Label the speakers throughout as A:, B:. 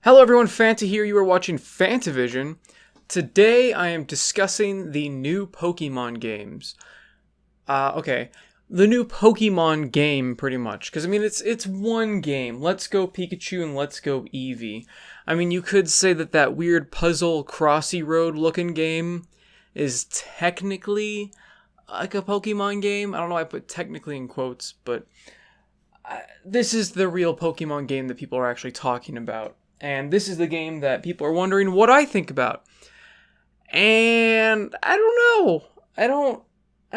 A: Hello everyone, Fanta here. You are watching Fantavision. Today I am discussing the new Pokemon games. The new Pokemon game, pretty much. Because, it's one game. Let's Go Pikachu and Let's Go Eevee. You could say that weird puzzle Crossy Road looking game is technically like a Pokemon game. I don't know why I put technically in quotes, but this is the real Pokemon game that people are actually talking about. And this is the game that people are wondering what I think about. And I don't know. I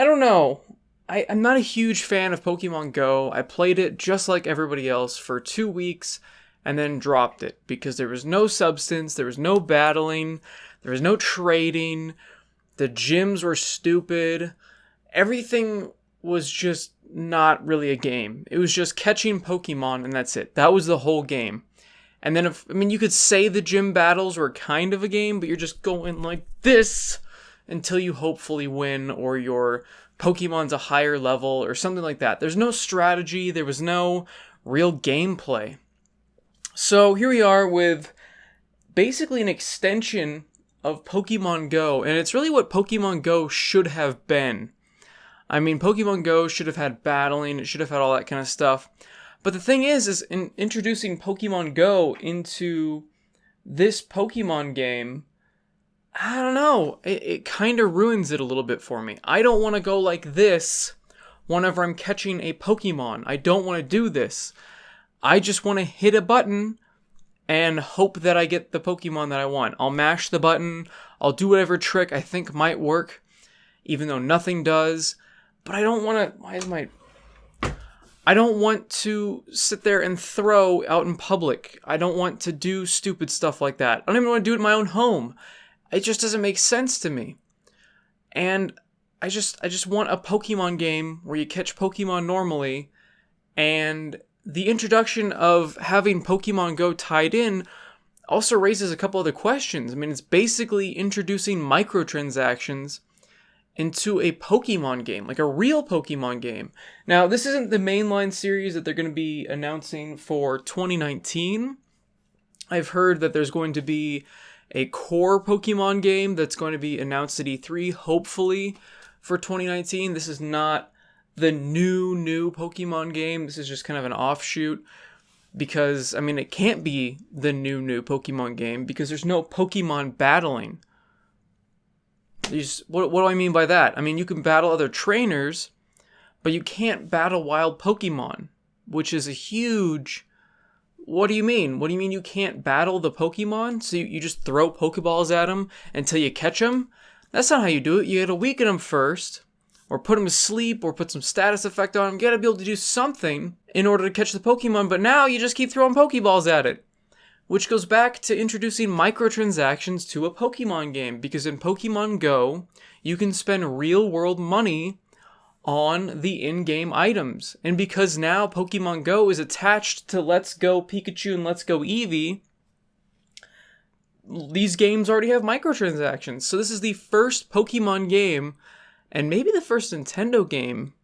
A: don't know. I'm not a huge fan of Pokemon Go. I played it just like everybody else for 2 weeks and then dropped it because there was no substance, there was no battling, there was no trading, the gyms were stupid. Everything was just not really a game. It was just catching Pokemon and that's it. That was the whole game. And then, you could say the gym battles were kind of a game, but you're just going like this until you hopefully win or your Pokemon's a higher level or something like that. There's no strategy. There was no real gameplay. So here we are with basically an extension of Pokemon Go, and it's really what Pokemon Go should have been. Pokemon Go should have had battling. It should have had all that kind of stuff. But the thing is in introducing Pokemon Go into this Pokemon game, I don't know, it kind of ruins it a little bit for me. I don't want to go like this whenever I'm catching a Pokemon. I don't want to do this. I just want to hit a button and hope that I get the Pokemon that I want. I'll mash the button, I'll do whatever trick I think might work, even though nothing does. But I don't want to, I don't want to sit there and throw out in public. I don't want to do stupid stuff like that. I don't even want to do it in my own home. It just doesn't make sense to me. And I just want a Pokemon game where you catch Pokemon normally, and the introduction of having Pokemon Go tied in also raises a couple other questions. It's basically introducing microtransactions into a Pokemon game, like a real Pokemon game. Now, this isn't the mainline series that they're going to be announcing for 2019. I've heard that there's going to be a core Pokemon game that's going to be announced at E3, hopefully, for 2019. This is not the new Pokemon game. This is just kind of an offshoot because, it can't be the new Pokemon game because there's no Pokemon battling. What do I mean by that? You can battle other trainers, but you can't battle wild Pokemon, which is a huge... What do you mean? What do you mean you can't battle the Pokemon? So you just throw Pokeballs at them until you catch them? That's not how you do it. You gotta weaken them first, or put them to sleep, or put some status effect on them. You gotta be able to do something in order to catch the Pokemon, but now you just keep throwing Pokeballs at it. Which goes back to introducing microtransactions to a Pokemon game, because in Pokemon Go, you can spend real-world money on the in-game items. And because now Pokemon Go is attached to Let's Go Pikachu and Let's Go Eevee, these games already have microtransactions. So this is the first Pokemon game, and maybe the first Nintendo game,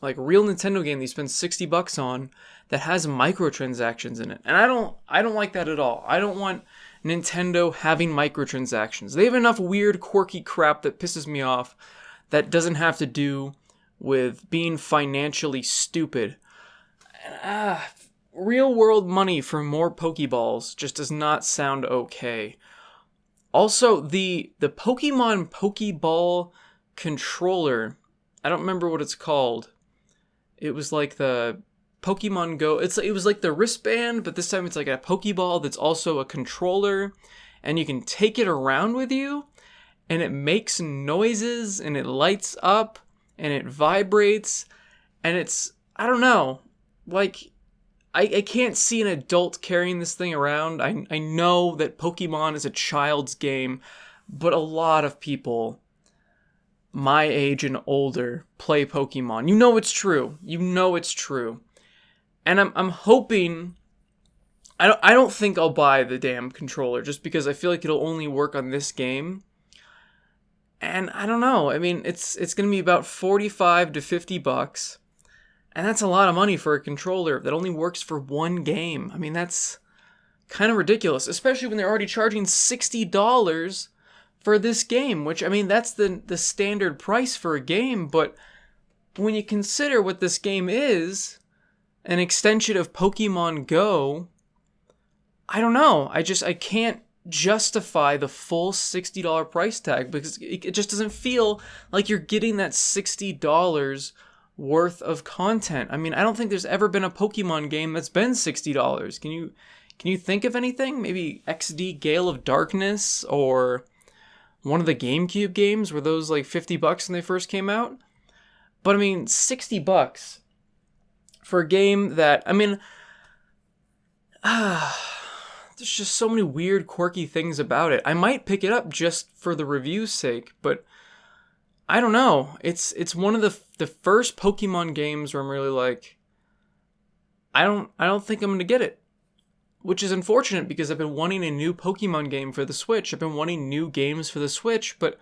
A: like real Nintendo game that you spend $60 on, that has microtransactions in it. And I don't like that at all. I don't want Nintendo having microtransactions. They have enough weird, quirky crap that pisses me off that doesn't have to do with being financially stupid. Real world money for more Pokeballs just does not sound okay. Also, the Pokemon Pokeball controller, I don't remember what it's called. It was like the Pokemon Go, it was like the wristband, but this time it's like a Pokeball that's also a controller, and you can take it around with you, and it makes noises, and it lights up, and it vibrates, and it's, I don't know, I can't see an adult carrying this thing around. I know that Pokemon is a child's game, but a lot of people my age and older play Pokemon. You know it's true. And I'm hoping... I don't think I'll buy the damn controller just because I feel like it'll only work on this game. And I don't know. It's going to be about $45 to $50. And that's a lot of money for a controller that only works for one game. That's kind of ridiculous, especially when they're already charging $60 for this game, which, I mean, that's the standard price for a game, but when you consider what this game is, an extension of Pokemon Go, I don't know. I can't justify the full $60 price tag because it just doesn't feel like you're getting that $60 worth of content. I mean, I don't think there's ever been a Pokemon game that's been $60. Can you think of anything? Maybe XD Gale of Darkness or one of the GameCube games were those like $50 when they first came out? But I mean, $60 for a game that, I mean, there's just so many weird, quirky things about it. I might pick it up just for the review's sake, but I don't know. It's one of the first Pokemon games where I'm really like, I don't think I'm gonna get it, which is unfortunate because I've been wanting a new Pokemon game for the Switch. I've been wanting new games for the Switch, but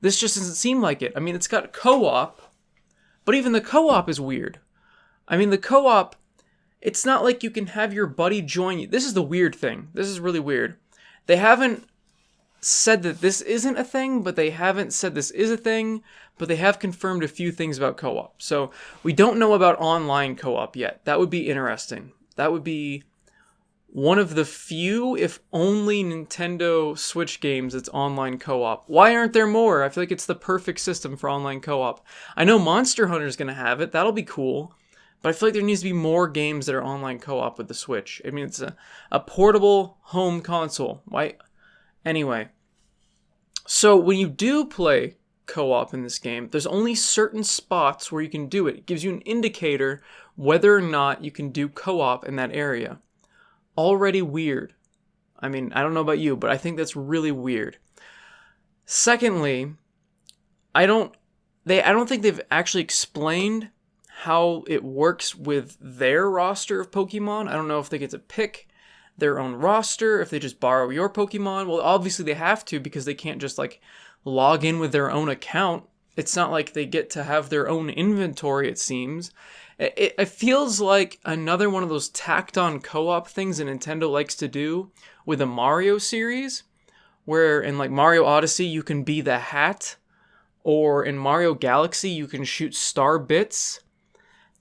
A: this just doesn't seem like it. I mean, it's got co-op, but even the co-op is weird. I mean, the co-op, it's not like you can have your buddy join you. This is the weird thing. This is really weird. They haven't said that this isn't a thing, but they haven't said this is a thing, but they have confirmed a few things about co-op. So we don't know about online co-op yet. That would be interesting. That would be one of the few, if only, Nintendo Switch games that's online co-op. Why aren't there more? I feel like it's the perfect system for online co-op. I know Monster Hunter's going to have it. That'll be cool. But I feel like there needs to be more games that are online co-op with the Switch. I mean, it's a portable home console. Why? Anyway. So when you do play co-op in this game, there's only certain spots where you can do it. It gives you an indicator whether or not you can do co-op in that area. Already weird. I mean, I don't know about you, but I think that's really weird. Secondly, I don't think they've actually explained how it works with their roster of Pokemon. I don't know if they get to pick their own roster, if they just borrow your Pokemon. Well, obviously they have to because they can't just like log in with their own account. It's not like they get to have their own inventory, it seems. It feels like another one of those tacked on co-op things that Nintendo likes to do with the Mario series, where in like Mario Odyssey you can be the hat, or in Mario Galaxy you can shoot star bits.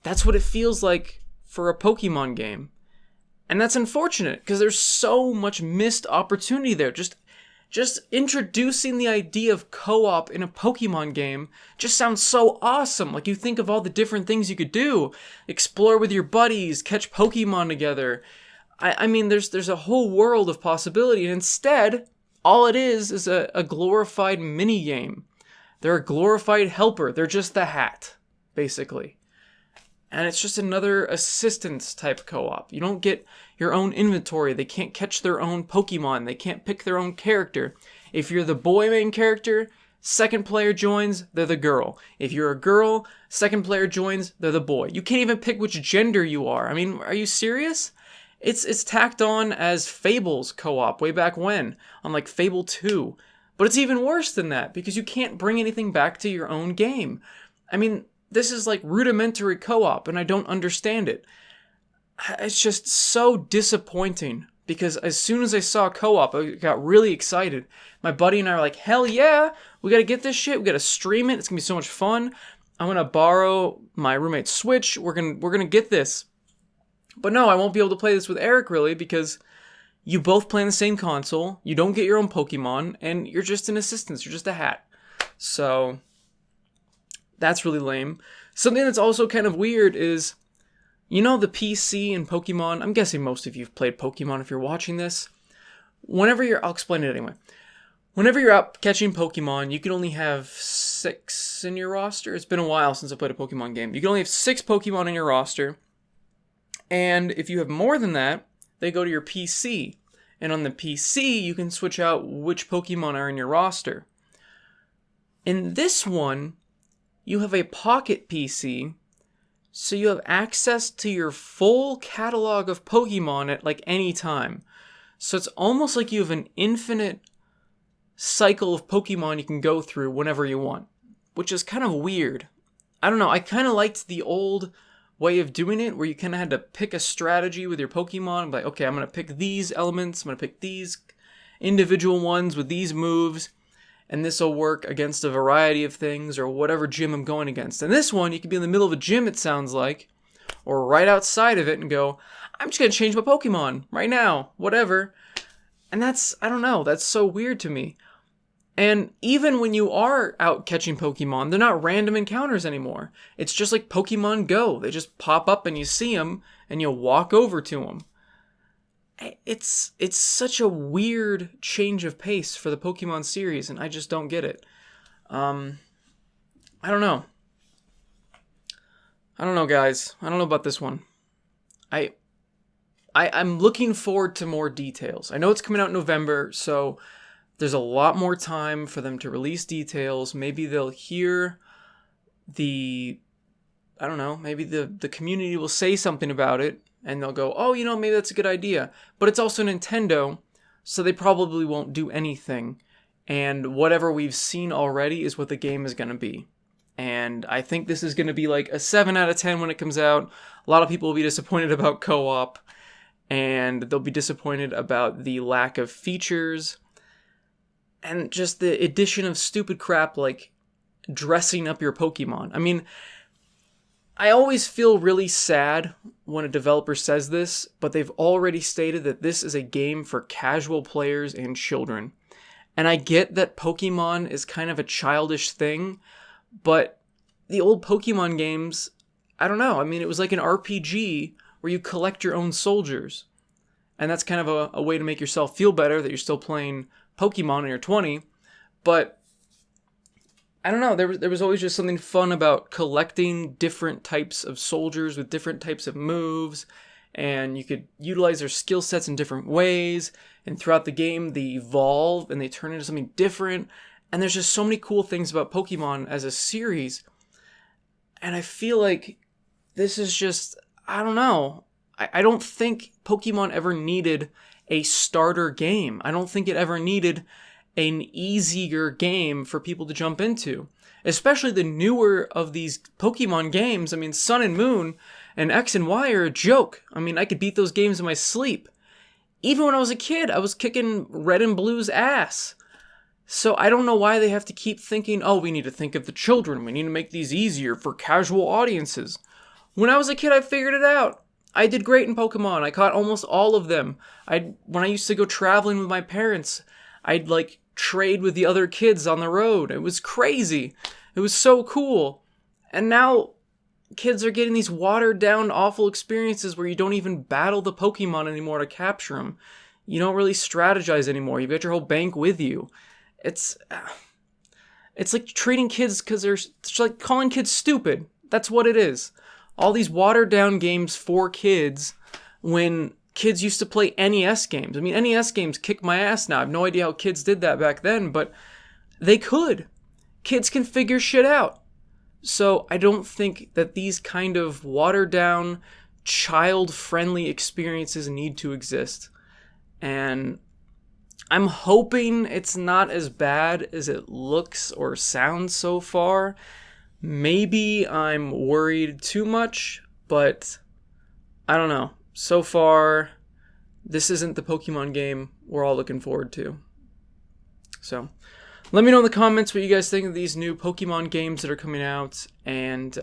A: That's what it feels like for a Pokemon game. And that's unfortunate because there's so much missed opportunity there. Just introducing the idea of co-op in a Pokemon game just sounds so awesome. Like you think of all the different things you could do. Explore with your buddies, catch Pokemon together. I mean, there's a whole world of possibility. And instead, all it is a glorified mini game. They're a glorified helper. They're just the hat, basically. And it's just another assistance type co-op. You don't get your own inventory. They can't catch their own Pokemon. They can't pick their own character. If you're the boy main character, second player joins, they're the girl. If you're a girl, second player joins, they're the boy. You can't even pick which gender you are. I mean, are you serious? It's tacked on as Fables co-op way back when, on like Fable 2. But it's even worse than that, because you can't bring anything back to your own game. I mean, this is like rudimentary co-op, and I don't understand it. It's just so disappointing, because as soon as I saw co-op, I got really excited. My buddy and I were like, hell yeah, we gotta get this shit, we gotta stream it, it's gonna be so much fun. I'm gonna borrow my roommate's Switch, we're gonna get this. But no, I won't be able to play this with Eric, really, because you both play on the same console, you don't get your own Pokemon, and you're just an assistant, you're just a hat. So that's really lame. Something that's also kind of weird is, you know, the PC in Pokemon. I'm guessing most of you have played Pokemon if you're watching this. I'll explain it anyway. Whenever you're out catching Pokemon, you can only have 6 in your roster. It's been a while since I played a Pokemon game. You can only have 6 Pokemon in your roster. And if you have more than that, they go to your PC. And on the PC, you can switch out which Pokemon are in your roster. In this one, you have a pocket PC, so you have access to your full catalog of Pokemon at like any time. So it's almost like you have an infinite cycle of Pokemon you can go through whenever you want, which is kind of weird. I don't know, I kind of liked the old way of doing it where you kind of had to pick a strategy with your Pokemon. Like, okay, I'm going to pick these elements. I'm going to pick these individual ones with these moves. And this will work against a variety of things or whatever gym I'm going against. And this one, you could be in the middle of a gym, it sounds like, or right outside of it and go, I'm just going to change my Pokemon right now, whatever. And that's, I don't know, that's so weird to me. And even when you are out catching Pokemon, they're not random encounters anymore. It's just like Pokemon Go. They just pop up and you see them and you walk over to them. It's such a weird change of pace for the Pokemon series, and I just don't get it. I don't know. I don't know, guys. I don't know about this one. I'm looking forward to more details. I know it's coming out in November, so there's a lot more time for them to release details. Maybe they'll hear I don't know, maybe the community will say something about it, and they'll go, oh, maybe that's a good idea. But it's also Nintendo, so they probably won't do anything. And whatever we've seen already is what the game is going to be. And I think this is going to be like a 7 out of 10 when it comes out. A lot of people will be disappointed about co-op, and they'll be disappointed about the lack of features, and just the addition of stupid crap like dressing up your Pokemon. I mean, I always feel really sad when a developer says this, but they've already stated that this is a game for casual players and children. And I get that Pokemon is kind of a childish thing, but the old Pokemon games, I don't know. I mean, it was like an RPG where you collect your own soldiers. And that's kind of a way to make yourself feel better that you're still playing Pokemon when you're 20. But I don't know, there was always just something fun about collecting different types of soldiers with different types of moves, and you could utilize their skill sets in different ways, and throughout the game they evolve and they turn into something different, and there's just so many cool things about Pokemon as a series, and I feel like this is just, I don't know, I don't think Pokemon ever needed a starter game. I don't think it ever needed an easier game for people to jump into. Especially the newer of these Pokemon games. I mean, Sun and Moon and X and Y are a joke. I mean, I could beat those games in my sleep. Even when I was a kid, I was kicking Red and Blue's ass. So I don't know why they have to keep thinking, oh, we need to think of the children. We need to make these easier for casual audiences. When I was a kid, I figured it out. I did great in Pokemon. I caught almost all of them. When I used to go traveling with my parents, I'd trade with the other kids on the road. It was crazy. It was so cool. And now kids are getting these watered down awful experiences where you don't even battle the Pokemon anymore to capture them. You don't really strategize anymore. You've got your whole bank with you. It's like treating kids it's like calling kids stupid. That's what it is. All these watered down games for kids when kids used to play NES games. I mean, NES games kick my ass now. I have no idea how kids did that back then, but they could. Kids can figure shit out. So I don't think that these kind of watered down, child-friendly experiences need to exist. And I'm hoping it's not as bad as it looks or sounds so far. Maybe I'm worried too much, but I don't know. So far, this isn't the Pokemon game we're all looking forward to. So, let me know in the comments what you guys think of these new Pokemon games that are coming out. And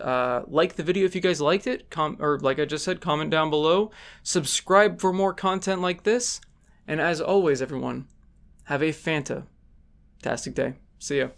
A: like the video if you guys liked it. Or like I just said, comment down below. Subscribe for more content like this. And as always, everyone, have a fantastic day. See ya.